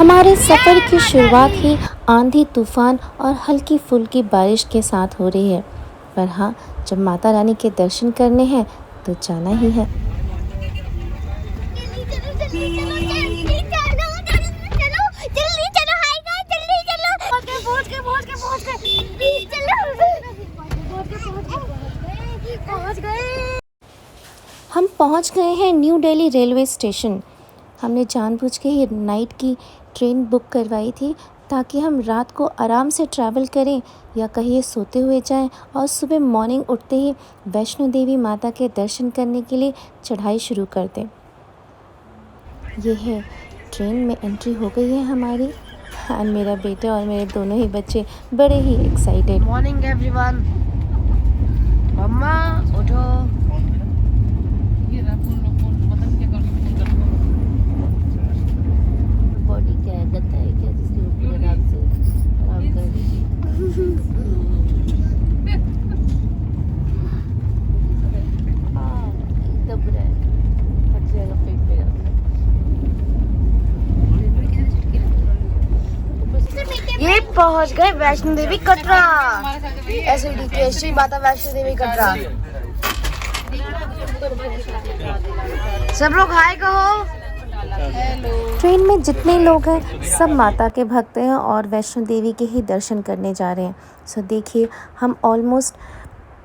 हमारे सफ़र की शुरुआत ही आंधी तूफान और हल्की फुल्की बारिश के साथ हो रही है। पर हाँ, जब माता रानी के दर्शन करने हैं तो जाना ही है। जल्दी चलो जल्दी चलो जल्दी चलो जल्दी चलो जल्दी चलो हाय गाइस जल्दी चलो पहुंच गए चलो पहुंच गए। हम पहुंच गए हैं न्यू दिल्ली रेलवे स्टेशन। हमने जानबूझ के ही नाइट की ट्रेन बुक करवाई थी ताकि हम रात को आराम से ट्रैवल करें या कहीं सोते हुए जाएं और सुबह मॉर्निंग उठते ही वैष्णो देवी माता के दर्शन करने के लिए चढ़ाई शुरू कर दें। ये है ट्रेन में एंट्री हो गई है हमारी और मेरा बेटा और मेरे दोनों ही बच्चे बड़े ही एक्साइटेड। Morning everyone. मम्मा उठो। बॉडी क्या है, गद्दा है क्या जिसके ऊपर आराम से आराम कर लीजिए। हाँ, दब रहा है, फट जाएगा पेट मेरा। ये पहुंच गए वैष्णो देवी कटरा। एसडीके श्री माता वैष्णो देवी कटरा। सब लोग हाय कहो। ट्रेन में जितने लोग हैं सब माता के भक्त हैं और वैष्णो देवी के ही दर्शन करने जा रहे हैं। सो देखिए, हम ऑलमोस्ट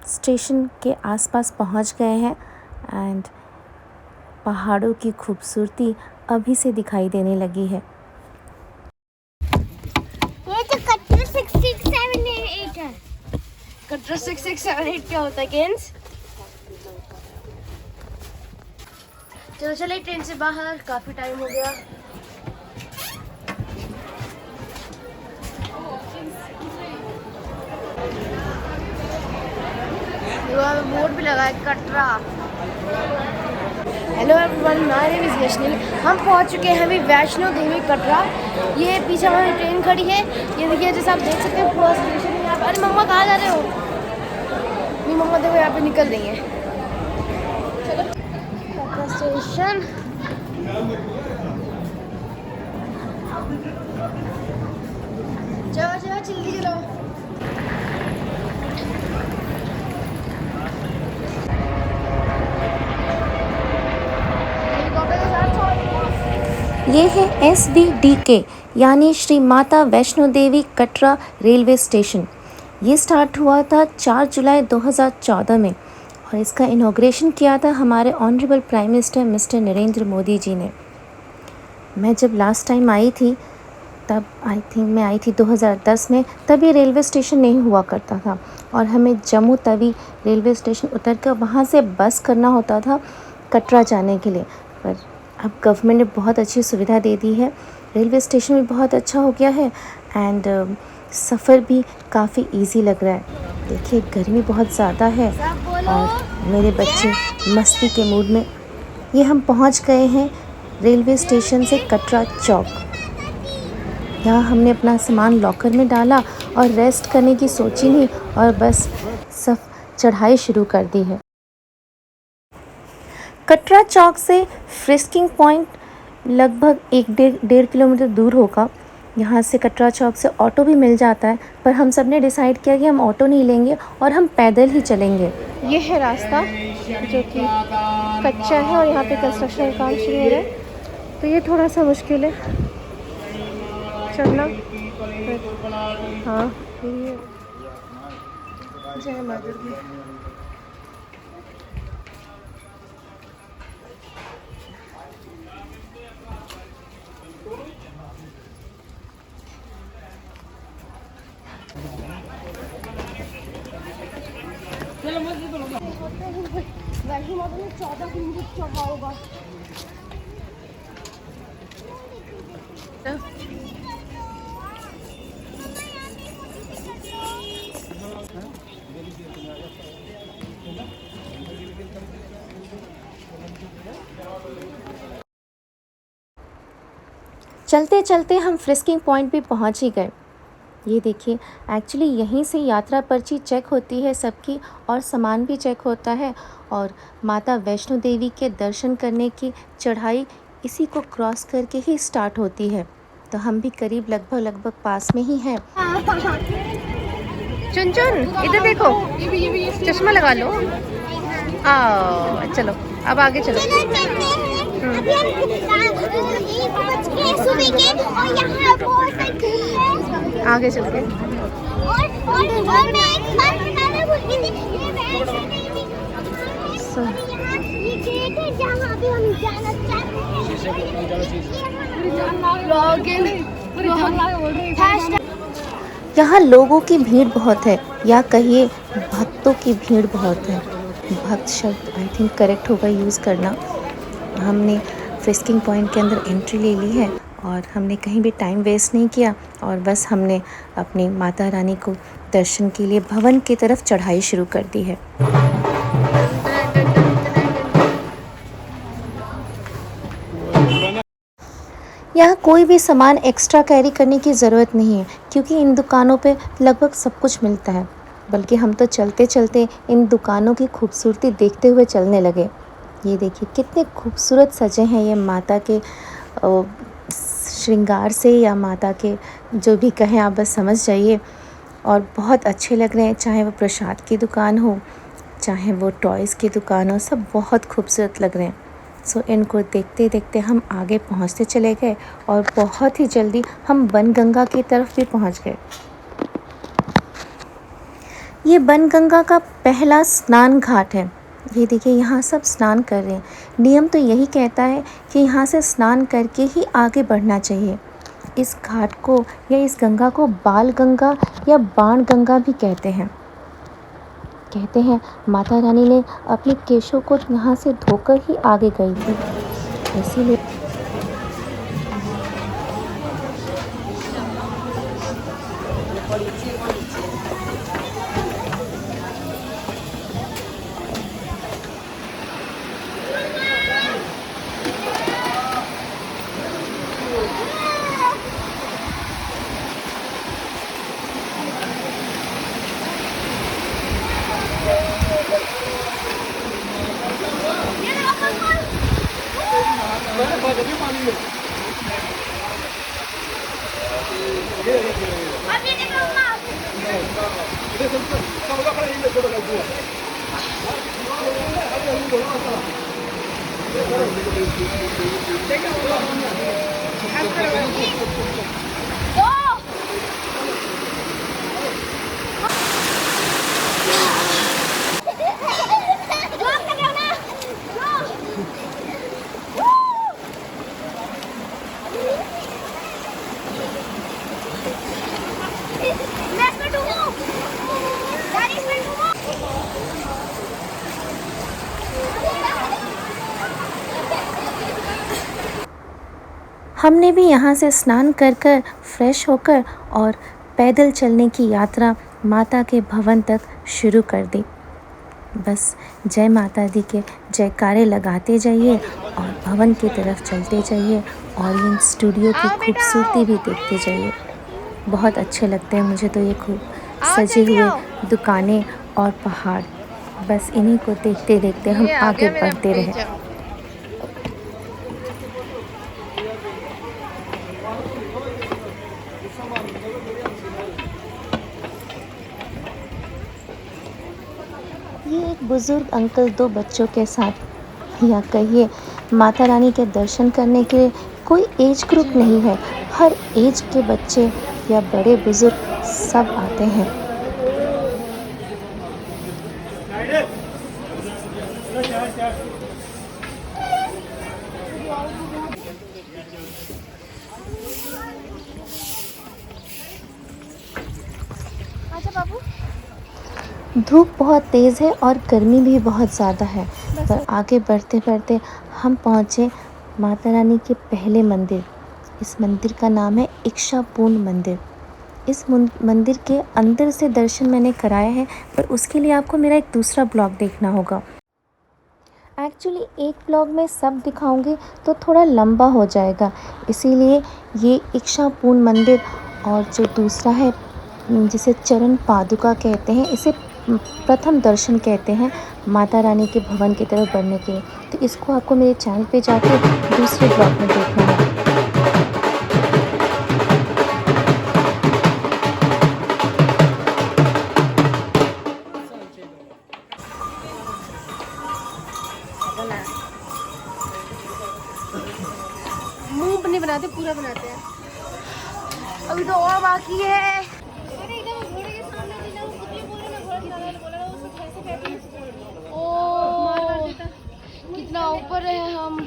स्टेशन के आसपास पहुंच गए हैं एंड पहाड़ों की खूबसूरती अभी से दिखाई देने लगी है। ये तो कटरा 667 है। कटरा 6678 क्या होता है गेंस? चलो चले ट्रेन से बाहर, काफी टाइम हो गया। बोर्ड भी लगा है Katra. Hello everyone, my name is Yashni. हम पहुंच चुके हैं अभी वैष्णो देवी कटरा। ये पीछे हमारी ट्रेन खड़ी है। ये देखिए, जैसे आप देख सकते हैं पूरा स्टेशन है यहाँ पे। अरे मम्मा कहाँ जा रहे हो? मेरी मम्मा देखो यहाँ पे निकल रही है। कटरा स्टेशन। चलो चलो जल्दी चलो। ये है SVDK यानी श्री माता वैष्णो देवी कटरा रेलवे स्टेशन। ये स्टार्ट हुआ था 4 जुलाई 2014 में और इसका इनॉग्रेशन किया था हमारे honourable prime minister mister Narendra Modi ji ने। मैं जब लास्ट टाइम आई थी तब आई थिंक मैं आई थी 2010 में, तब ये रेलवे स्टेशन नहीं हुआ करता था और हमें जम्मू तवी रेलवे स्टेशन उतर कर वहाँ से बस करना होता था कटरा जाने के लिए। पर अब गवर्नमेंट ने बहुत अच्छी सुविधा दे दी है, रेलवे स्टेशन भी बहुत अच्छा हो गया है एंड सफ़र भी काफ़ी इजी लग रहा है। देखिए, गर्मी बहुत ज़्यादा है और मेरे बच्चे मस्ती के मूड में। ये हम पहुंच गए हैं रेलवे स्टेशन से कटरा चौक। यहाँ हमने अपना सामान लॉकर में डाला और रेस्ट करने की सोची नहीं और बस सब चढ़ाई शुरू कर दी है। कटरा चौक से फ्रिस्किंग पॉइंट लगभग 1-1.5 किलोमीटर दूर होगा। यहाँ से कटरा चौक से ऑटो भी मिल जाता है, पर हम सब ने डिसाइड किया कि हम ऑटो नहीं लेंगे और हम पैदल ही चलेंगे। ये है रास्ता जो कि कच्चा है और यहाँ पे कंस्ट्रक्शन का काम शुरू हो रहा है, तो ये थोड़ा सा मुश्किल है चढ़ना। हाँ, जय माता दी। वैष्णो माता ने 14 किलोमीटर चढ़ा होगा। चलते चलते हम फ्रिस्किंग पॉइंट भी पहुंच ही गए। ये देखिए, एक्चुअली यहीं से यात्रा पर्ची चेक होती है सबकी और सामान भी चेक होता है और माता वैष्णो देवी के दर्शन करने की चढ़ाई इसी को क्रॉस करके ही स्टार्ट होती है। तो हम भी करीब लगभग पास में ही हैं। चुन चुन इधर देखो, चश्मा लगा लो। चलो अब आगे चलो। चलो चलते हैं। अभी हम 1 बज के सुबह के और यहाँ बहुत सारे आगे चल के और मैं एक बात बताना भूल गई थी। ये वैष्णो देवी और यहाँ ये गेट है जहाँ अभी हम जाना चाहते हैं। यहाँ लोगों की भीड़ बहुत है, या कहिए भक्तों की भीड़ बहुत है। भक्त शब्द आई थिंक करेक्ट होगा यूज़ करना। हमने फिस्किंग पॉइंट के अंदर एंट्री ले ली है और हमने कहीं भी टाइम वेस्ट नहीं किया और बस हमने अपनी माता रानी को दर्शन के लिए भवन की तरफ चढ़ाई शुरू कर दी है। यहाँ कोई भी सामान एक्स्ट्रा कैरी करने की ज़रूरत नहीं है क्योंकि इन दुकानों पे लगभग सब कुछ मिलता है। बल्कि हम तो चलते चलते इन दुकानों की खूबसूरती देखते हुए चलने लगे। ये देखिए कितने खूबसूरत सजे हैं ये माता के श्रृंगार से, या माता के जो भी कहें आप बस समझ जाइए। और बहुत अच्छे लग रहे हैं, चाहे वो प्रसाद की दुकान हो, चाहे वो टॉयज़ की दुकान हो, सब बहुत खूबसूरत लग रहे हैं। सो इनको देखते देखते हम आगे पहुंचते चले गए और बहुत ही जल्दी हम बनगंगा की तरफ भी पहुंच गए। ये बनगंगा का पहला स्नान घाट है। ये देखिए यहाँ सब स्नान कर रहे हैं। नियम तो यही कहता है कि यहाँ से स्नान करके ही आगे बढ़ना चाहिए। इस घाट को या इस गंगा को बाल गंगा या बाण गंगा भी कहते हैं। कहते हैं माता रानी ने अपने केशों को यहाँ से धोकर ही आगे गई थी, इसीलिए अभी देखो हमने भी यहाँ से स्नान कर कर फ्रेश होकर और पैदल चलने की यात्रा माता के भवन तक शुरू कर दी। बस जय माता दी के जयकारे लगाते जाइए और भवन की तरफ चलते जाइए और इन स्टूडियो की खूबसूरती भी देखते जाइए। बहुत अच्छे लगते हैं मुझे तो ये खूब सजे हुए दुकानें और पहाड़। बस इन्हीं को देखते देखते हम आगे बढ़ते रहे। ये एक बुज़ुर्ग अंकल 2 बच्चों के साथ, या कहिए माता रानी के दर्शन करने के लिए कोई एज ग्रुप नहीं है। हर एज के बच्चे या बड़े बुज़ुर्ग सब आते हैं। अच्छा बाबू, धूप बहुत तेज़ है और गर्मी भी बहुत ज़्यादा है, पर आगे बढ़ते बढ़ते हम पहुँचे माता रानी के पहले मंदिर। इस मंदिर का नाम है इच्छापूर्ण मंदिर। इस मंदिर के अंदर से दर्शन मैंने कराया है, पर उसके लिए आपको मेरा एक दूसरा ब्लॉग देखना होगा। एक्चुअली एक ब्लॉग में सब दिखाऊंगी तो थोड़ा लंबा हो जाएगा, इसीलिए ये इच्छापूर्ण मंदिर और जो दूसरा है जिसे चरण पादुका कहते हैं, इसे प्रथम दर्शन कहते हैं माता रानी के भवन की तरफ बढ़ने के लिए। तो इसको आपको मेरे चैनल पे जाके दूसरे ब्लॉग में देखना है। मुंह नहीं बनाते, पूरा बनाते हैं। अभी तो और बाकी है। ओ कितना ऊपर है हम।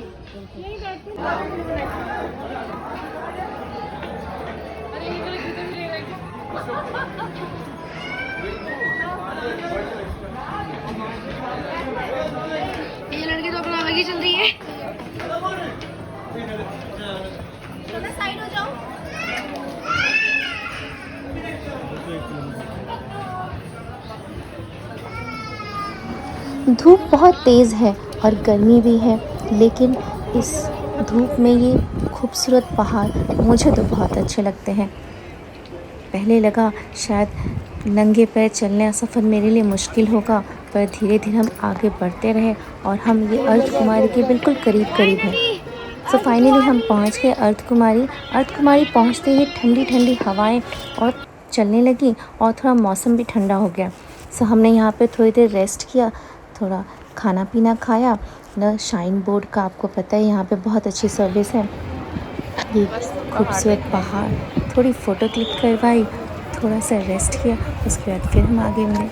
ये लड़की तो अपना अलग ही चल रही है। साइड हो जाओ। धूप बहुत तेज़ है और गर्मी भी है, लेकिन इस धूप में ये खूबसूरत पहाड़ मुझे तो बहुत अच्छे लगते हैं। पहले लगा शायद नंगे पैर चलने का सफ़र मेरे लिए मुश्किल होगा, पर धीरे धीरे हम आगे बढ़ते रहे और हम ये अर्धकुमारी के बिल्कुल करीब हैं। सो फाइनली हम पहुंच गए अर्धकुमारी। अर्धकुमारी पहुंचते ही ठंडी ठंडी हवाएं और चलने लगी और थोड़ा मौसम भी ठंडा हो गया। सो हमने यहाँ पे थोड़ी देर रेस्ट किया, थोड़ा खाना पीना खाया न। शाइन बोर्ड का आपको पता है यहाँ पे बहुत अच्छी सर्विस है। ये खूबसूरत पहाड़, थोड़ी फ़ोटो क्लिक करवाई, थोड़ा सा रेस्ट किया, उसके बाद फिर हम आगे बढ़े।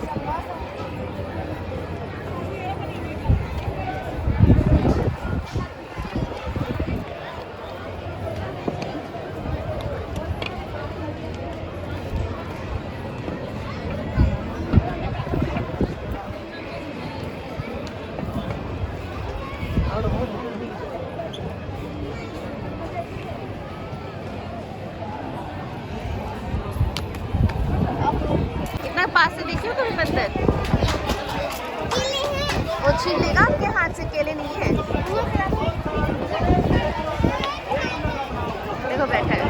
कितना पास से देखियो तुम मंदिर। वो छीन लेगा आपके हाथ से, केले नहीं है। देखो बैठा है।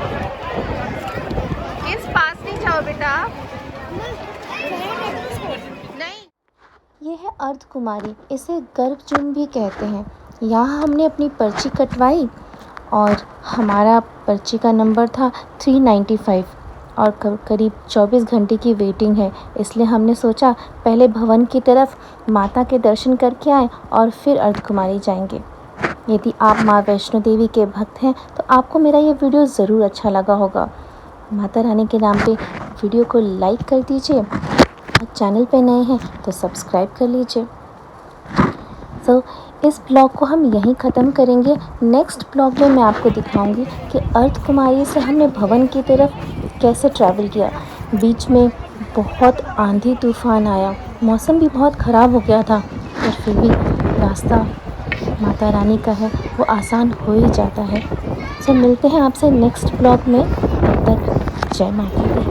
किस पास नहीं जाओ बेटा। नहीं, ये है अर्धकुमारी, इसे गर्भजून भी कहते हैं। यहाँ हमने अपनी पर्ची कटवाई और हमारा पर्ची का नंबर था 395 और करीब 24 घंटे की वेटिंग है। इसलिए हमने सोचा पहले भवन की तरफ माता के दर्शन करके आएँ और फिर अर्धकुमारी जाएंगे। यदि आप माँ वैष्णो देवी के भक्त हैं तो आपको मेरा ये वीडियो ज़रूर अच्छा लगा होगा। माता रानी के नाम पे वीडियो को लाइक कर दीजिए और चैनल पे नए हैं तो सब्सक्राइब कर लीजिए। तो इस ब्लॉग को हम यहीं ख़त्म करेंगे। नेक्स्ट ब्लॉग में मैं आपको दिखाऊंगी कि अर्धकुमारी से हमने भवन की तरफ कैसे ट्रैवल किया। बीच में बहुत आंधी तूफान आया, मौसम भी बहुत ख़राब हो गया था, पर फिर भी रास्ता माता रानी का है, वो आसान हो ही जाता है। तो मिलते हैं आपसे नेक्स्ट ब्लॉग में। तब तक जय माता दी।